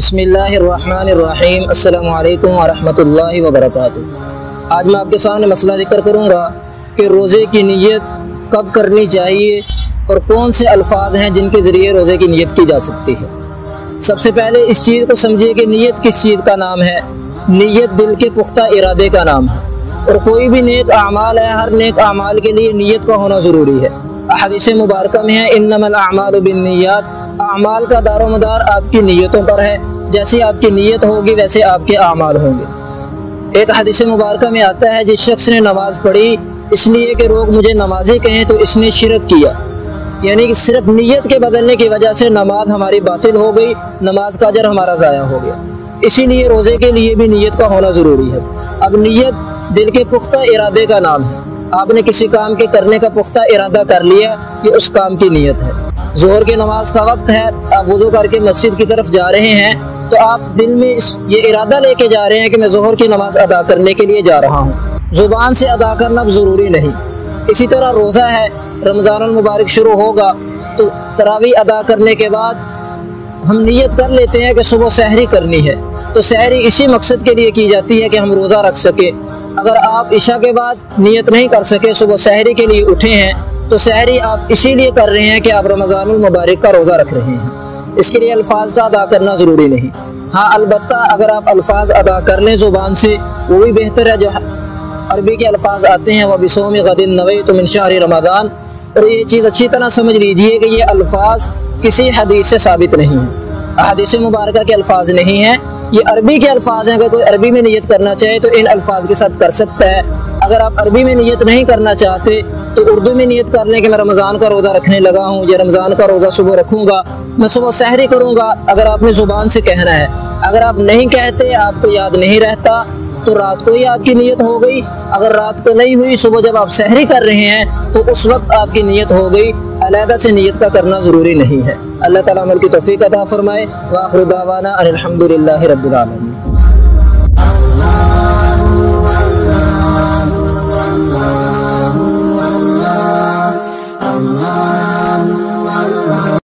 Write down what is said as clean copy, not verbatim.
بسم اللہ الرحمن الرحیم۔ السلام علیکم ورحمۃ اللہ وبرکاتہ۔ آج میں آپ کے سامنے مسئلہ ذکر کروں گا کہ روزے کی نیت کب کرنی چاہیے اور کون سے الفاظ ہیں جن کے ذریعے روزے کی نیت کی جا سکتی ہے۔ سب سے پہلے اس چیز کو سمجھیے کہ نیت کس چیز کا نام ہے۔ نیت دل کے پختہ ارادے کا نام ہے، اور کوئی بھی نیک اعمال ہے، ہر نیک اعمال کے لیے نیت کا ہونا ضروری ہے۔ احادیث مبارکہ میں ہے انما الاعمال بالنیات، اعمال کا دار و مدار آپ کی نیتوں پر ہے، جیسی آپ کی نیت ہوگی ویسے آپ کے اعمال ہوں گے۔ ایک حدیث مبارکہ میں آتا ہے جس شخص نے نماز پڑھی اس لیے کہ لوگ مجھے نمازی کہیں تو اس نے شرک کیا، یعنی کہ صرف نیت کے بدلنے کی وجہ سے نماز ہماری باطل ہو گئی، نماز کا اجر ہمارا ضائع ہو گیا۔ اسی لیے روزے کے لیے بھی نیت کا ہونا ضروری ہے۔ اب نیت دل کے پختہ ارادے کا نام ہے۔ آپ نے کسی کام کے کرنے کا پختہ ارادہ کر لیا، یہ اس کام کی نیت ہے۔ ظہر کی نماز کا وقت ہے، آپ وضو کر کے مسجد کی طرف جا رہے ہیں تو آپ دل میں یہ ارادہ لے کے جا رہے ہیں کہ میں ظہر کی نماز ادا کرنے کے لیے جا رہا ہوں۔ زبان سے ادا کرنا ضروری نہیں۔ اسی طرح روزہ ہے، رمضان المبارک شروع ہوگا تو تراویح ادا کرنے کے بعد ہم نیت کر لیتے ہیں کہ صبح سحری کرنی ہے، تو سحری اسی مقصد کے لیے کی جاتی ہے کہ ہم روزہ رکھ سکیں۔ اگر آپ عشاء کے بعد نیت نہیں کر سکے، صبح سحری کے لیے اٹھے ہیں تو سحری آپ اسی لیے کر رہے ہیں کہ آپ رمضان المبارک کا روزہ رکھ رہے ہیں۔ اس کے لیے الفاظ کا ادا کرنا ضروری نہیں۔ ہاں البتہ اگر آپ الفاظ ادا کر لیں زبان سے وہ بھی بہتر ہے۔ جو عربی کے الفاظ آتے ہیں وہ بصوم غد نویت من شہر رمضان، اور یہ چیز اچھی طرح سمجھ لیجئے کہ یہ الفاظ کسی حدیث سے ثابت نہیں ہیں، احادیث مبارکہ کے الفاظ نہیں ہیں، یہ عربی کے الفاظ ہیں۔ اگر کوئی عربی میں نیت کرنا چاہے تو ان الفاظ کے ساتھ کر سکتا ہے۔ اگر آپ عربی میں نیت نہیں کرنا چاہتے تو اردو میں نیت کر لیں کہ میں رمضان کا روزہ رکھنے لگا ہوں، یا رمضان کا روزہ صبح رکھوں گا، میں صبح سحری کروں گا، اگر آپ نے زبان سے کہنا ہے۔ اگر آپ نہیں کہتے، آپ کو یاد نہیں رہتا، تو رات کو ہی آپ کی نیت ہو گئی۔ اگر رات کو نہیں ہوئی، صبح جب آپ سحری کر رہے ہیں تو اس وقت آپ کی نیت ہو گئی۔ علیحدہ سے نیت کا کرنا ضروری نہیں ہے۔ اللہ تعالیٰ عمل کی توفیق عطا فرمائے۔ وآخر دعوانا ان الحمد للہ رب العالمین۔